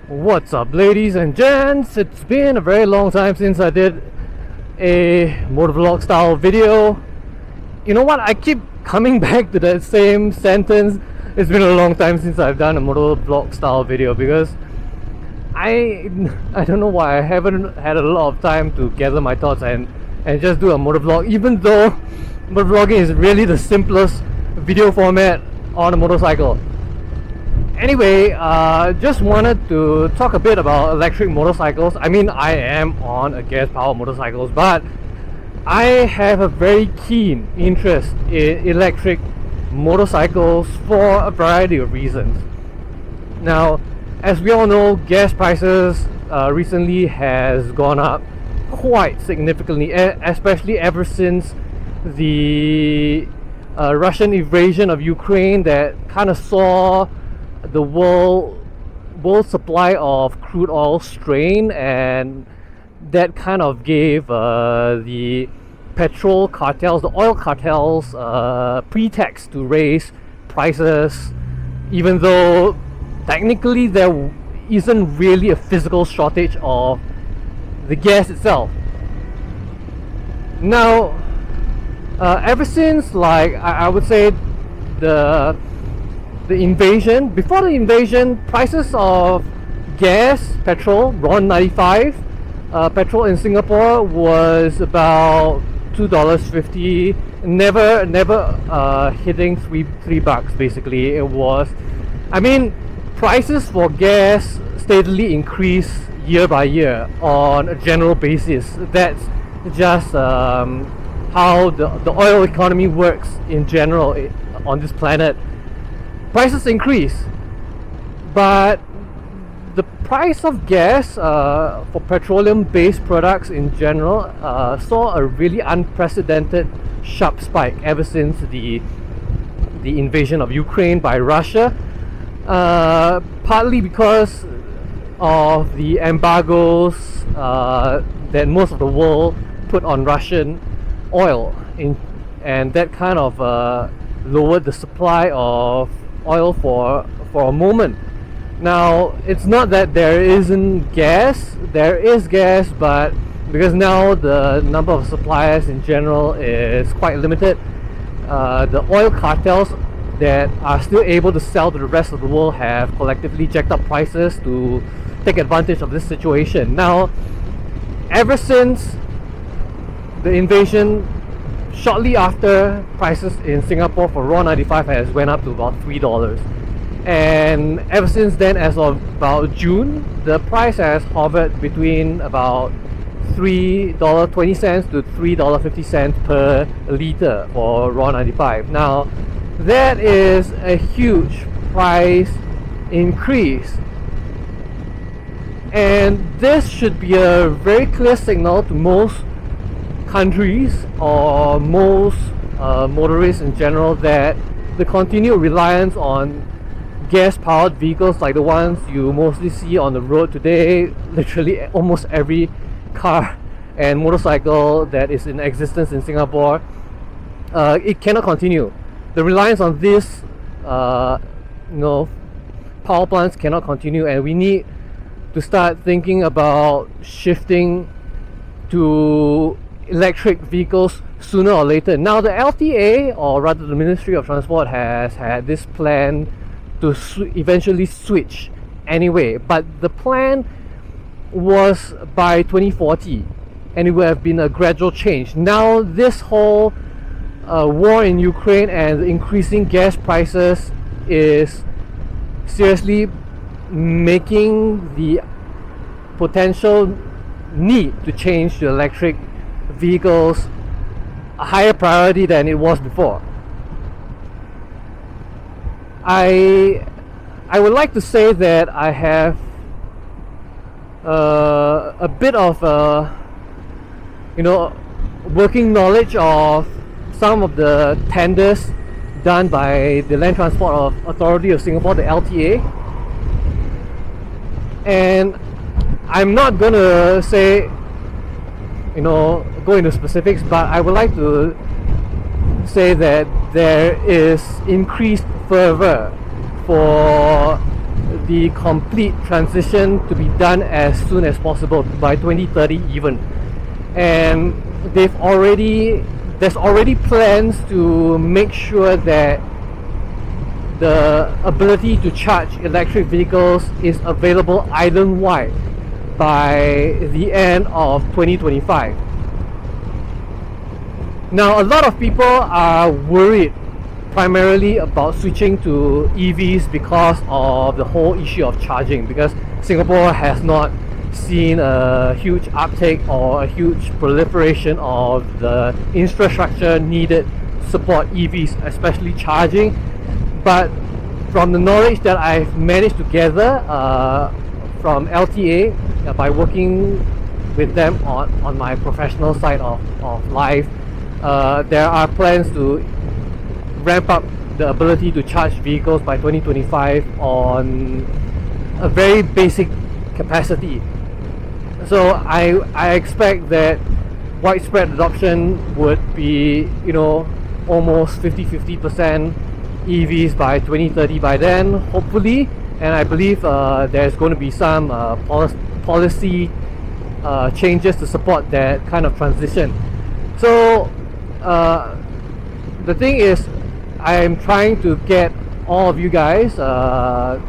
What's up, ladies and gents? It's been a very long time since I did a motovlog style video. You know what? I keep coming back to that same sentence. It's been a long time since I've done a motovlog style video because I don't know why I haven't had a lot of time to gather my thoughts and just do a motovlog, even though motovlogging is really the simplest video format on a motorcycle. Anyway, just wanted to talk a bit about electric motorcycles. I mean, I am on a gas-powered motorcycles, but I have a very keen interest in electric motorcycles for a variety of reasons. Now, as we all know, gas prices recently has gone up quite significantly, especially ever since the Russian invasion of Ukraine that kind of saw the world supply of crude oil strain, and that kind of gave the petrol cartels, the oil cartels, pretext to raise prices, even though technically there isn't really a physical shortage of the gas itself. Now, ever since, like, I would say the invasion, before the invasion, prices of gas, petrol, RON 95, petrol in Singapore was about $2.50, never hitting three bucks. Basically, it was, I mean, prices for gas steadily increase year by year on a general basis. That's just how the oil economy works in general on this planet. Prices increase, but the price of gas for petroleum-based products in general saw a really unprecedented sharp spike ever since the invasion of Ukraine by Russia, partly because of the embargoes that most of the world put on Russian oil, and that kind of lowered the supply of oil for a moment. Now, it's not that there isn't gas, there is gas, but because now the number of suppliers in general is quite limited, the oil cartels that are still able to sell to the rest of the world have collectively jacked up prices to take advantage of this situation. Now, ever since the invasion, shortly after, prices in Singapore for RON 95 has went up to about $3, and ever since then, as of about June, the price has hovered between about $3.20 to $3.50 per liter for RON 95. Now, that is a huge price increase, and this should be a very clear signal to most countries or most motorists in general that the continued reliance on gas-powered vehicles like the ones you mostly see on the road today, literally almost every car and motorcycle that is in existence in Singapore, it cannot continue. The reliance on this power plants cannot continue, and we need to start thinking about shifting to electric vehicles sooner or later. Now, the LTA, or rather the Ministry of Transport, has had this plan to eventually switch anyway, but the plan was by 2040, and it would have been a gradual change. Now, this whole war in Ukraine and the increasing gas prices is seriously making the potential need to change to electric vehicles a higher priority than it was before. I would like to say that I have a bit of working knowledge of some of the tenders done by the Land Transport Authority of Singapore, the LTA, and I'm not gonna say, go into specifics, but I would like to say that there is increased fervor for the complete transition to be done as soon as possible, by 2030 even. And there's already plans to make sure that the ability to charge electric vehicles is available island-wide by the end of 2025. Now, a lot of people are worried primarily about switching to EVs because of the whole issue of charging, because Singapore has not seen a huge uptake or a huge proliferation of the infrastructure needed to support EVs, especially charging. But from the knowledge that I've managed to gather from LTA by working with them on my professional side of life, there are plans to ramp up the ability to charge vehicles by 2025 on a very basic capacity. So I expect that widespread adoption would be, almost 50% EVs by 2030 by then, hopefully. And I believe there's going to be some policy changes to support that kind of transition. So the thing is, I'm trying to get all of you guys, the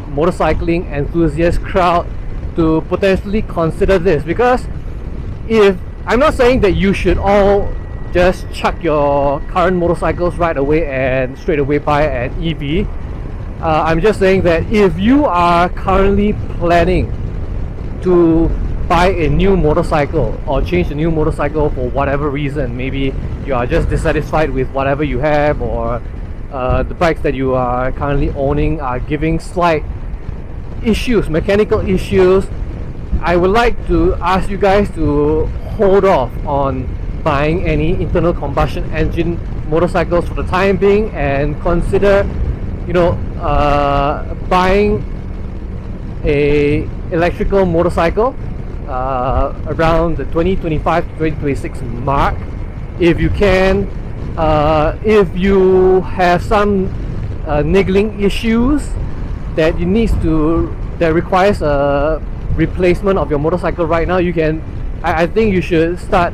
motorcycling enthusiast crowd, to potentially consider this, because I'm not saying that you should all just chuck your current motorcycles right away and straight away buy an EV. I'm just saying that if you are currently planning to buy a new motorcycle or change a new motorcycle for whatever reason, maybe you are just dissatisfied with whatever you have, or the bikes that you are currently owning are giving slight issues, mechanical issues, I would like to ask you guys to hold off on buying any internal combustion engine motorcycles for the time being, and consider buying a electrical motorcycle around the 2025 to 2026 mark if you can. If you have some niggling issues that requires a replacement of your motorcycle right now, I think you should start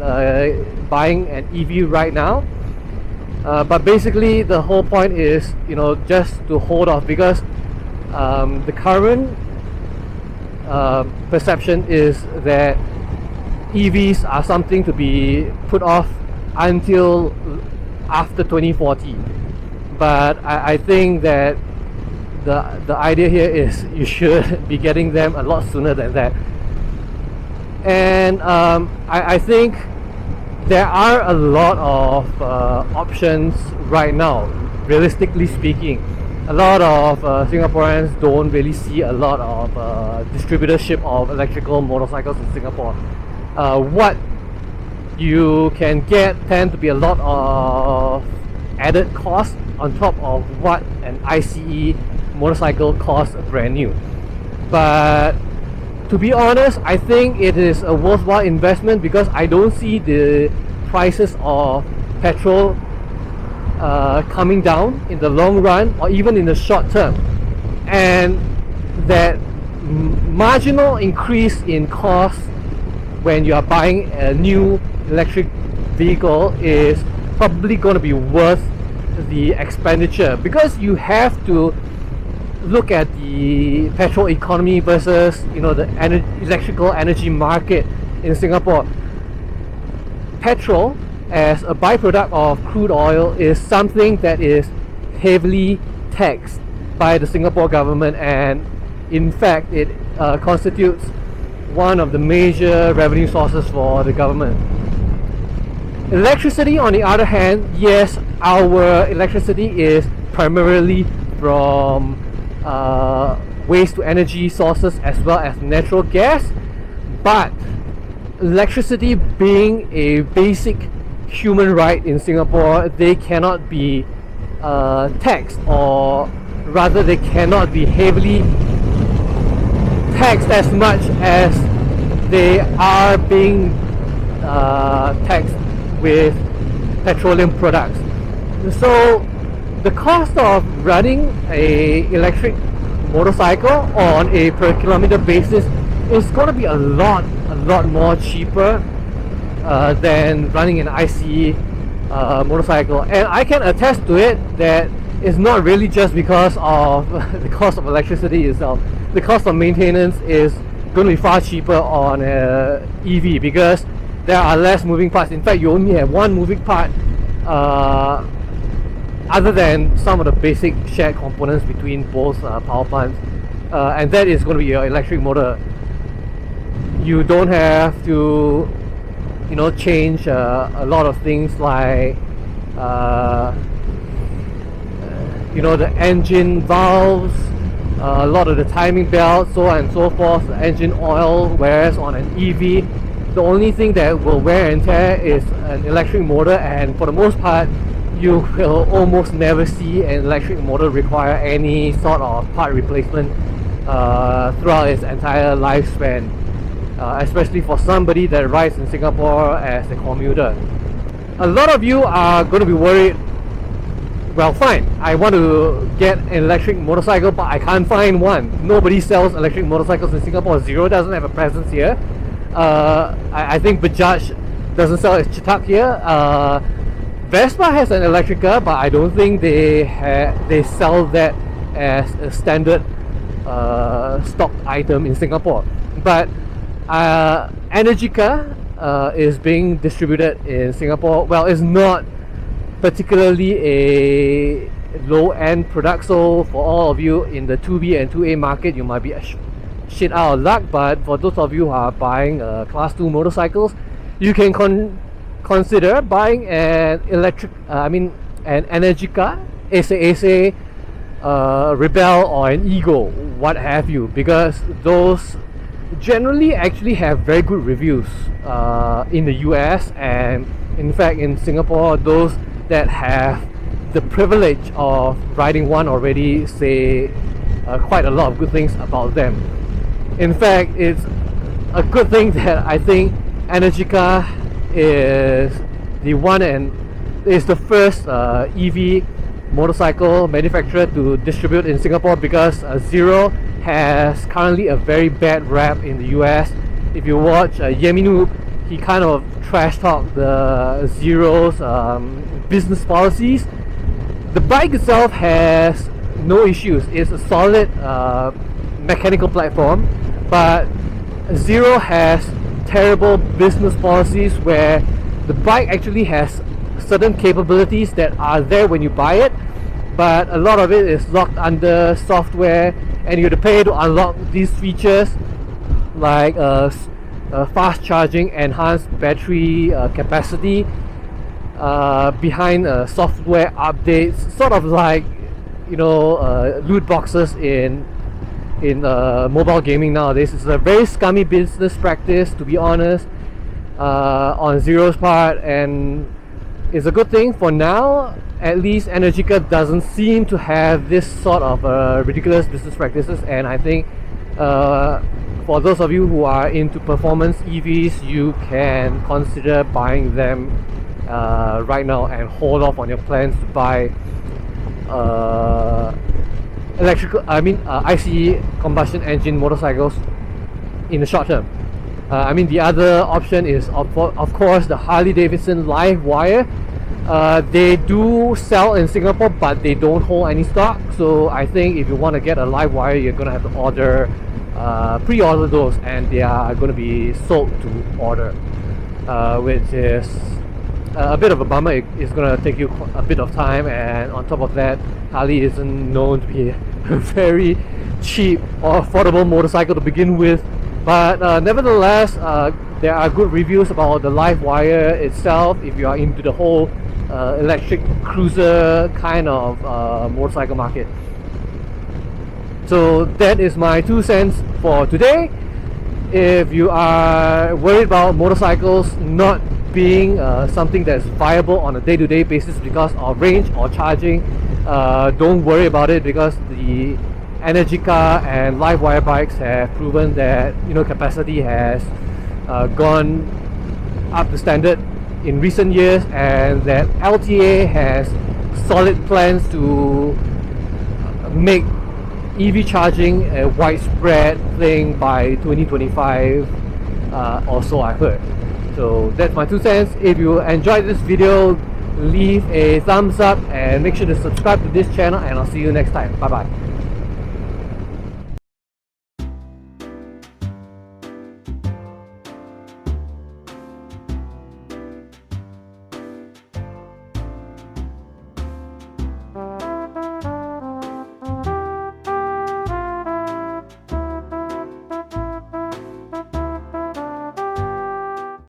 buying an EV right now. But basically the whole point is just to hold off, because the current perception is that EVs are something to be put off until after 2040. But I think that the idea here is you should be getting them a lot sooner than that. And I think there are a lot of options right now. Realistically speaking, a lot of Singaporeans don't really see a lot of distributorship of electrical motorcycles in Singapore. What you can get tend to be a lot of added cost on top of what an ICE motorcycle costs brand new. But to be honest, I think it is a worthwhile investment, because I don't see the prices of petrol coming down in the long run or even in the short term, and that marginal increase in cost when you are buying a new electric vehicle is probably going to be worth the expenditure, because you have to look at the petrol economy versus the electrical energy market in Singapore. Petrol as a byproduct of crude oil is something that is heavily taxed by the Singapore government, and in fact it constitutes one of the major revenue sources for the government. Electricity, on the other hand, yes, our electricity is primarily from waste to energy sources as well as natural gas, but electricity being a basic human right in Singapore, they cannot be taxed, or rather they cannot be heavily taxed as much as they are being taxed with petroleum products. So the cost of running a electric motorcycle on a per kilometer basis is going to be a lot more cheaper than running an ICE motorcycle. And I can attest to it that it's not really just because of the cost of electricity itself. The cost of maintenance is going to be far cheaper on an EV because there are less moving parts. In fact, you only have one moving part other than some of the basic shared components between both power plants, and that is going to be your electric motor. You don't have to, you know, change a lot of things like you know, the engine valves, a lot of the timing belts, so on and so forth, the engine oil. Whereas on an EV, the only thing that will wear and tear is an electric motor, and for the most part you will almost never see an electric motor require any sort of part replacement throughout its entire lifespan, especially for somebody that rides in Singapore as a commuter. A lot of you are going to be worried, well, fine, I want to get an electric motorcycle but I can't find one. Nobody sells electric motorcycles in Singapore. Zero doesn't have a presence here. I think Bajaj doesn't sell its Chitak here. Vespa has an Electrica, but I don't think they sell that as a standard stock item in Singapore. But Energica is being distributed in Singapore. Well, it's not particularly a low-end product, so for all of you in the 2B and 2A market, you might be shit out of luck. But for those of you who are buying class 2 motorcycles, you can consider buying an an Energica, SA, Rebel, or an Ego, what have you, because those generally actually have very good reviews in the US, and in fact in Singapore, those that have the privilege of riding one already say quite a lot of good things about them. In fact, it's a good thing that I think Energica is the one and is the first EV motorcycle manufacturer to distribute in Singapore, because Zero has currently a very bad rap in the US. If you watch Yeminu, he kind of trash talked the Zero's business policies. The bike itself has no issues. It's a solid mechanical platform, but Zero has terrible business policies where the bike actually has certain capabilities that are there when you buy it, but a lot of it is locked under software, and you have to pay to unlock these features like fast charging, enhanced battery capacity behind software updates, sort of like, you know, loot boxes in mobile gaming nowadays. It's a very scummy business practice, to be honest, on Zero's part, and it's a good thing for now. At least Energica doesn't seem to have this sort of ridiculous business practices, and I think for those of you who are into performance EVs, you can consider buying them right now and hold off on your plans to buy ICE combustion engine motorcycles in the short term. The other option is of course the Harley Davidson Live Wire. They do sell in Singapore, but they don't hold any stock. So I think if you want to get a Live Wire, you're gonna have to order, pre-order those, and they are going to be sold to order, which is a bit of a bummer. It's going to take you a bit of time, and on top of that, Harley isn't known to be a very cheap or affordable motorcycle to begin with. But nevertheless, there are good reviews about the Live Wire itself if you are into the whole electric cruiser kind of motorcycle market. So that is my 2 cents for today. If you are worried about motorcycles not being something that's viable on a day-to-day basis because of range or charging, don't worry about it, because the Energica and Live Wire bikes have proven that, you know, capacity has gone up to standard in recent years, and that LTA has solid plans to make EV charging a widespread thing by 2025 or so I heard. So that's my 2 cents. If you enjoyed this video, leave a thumbs up and make sure to subscribe to this channel, and I'll see you next time. Bye bye.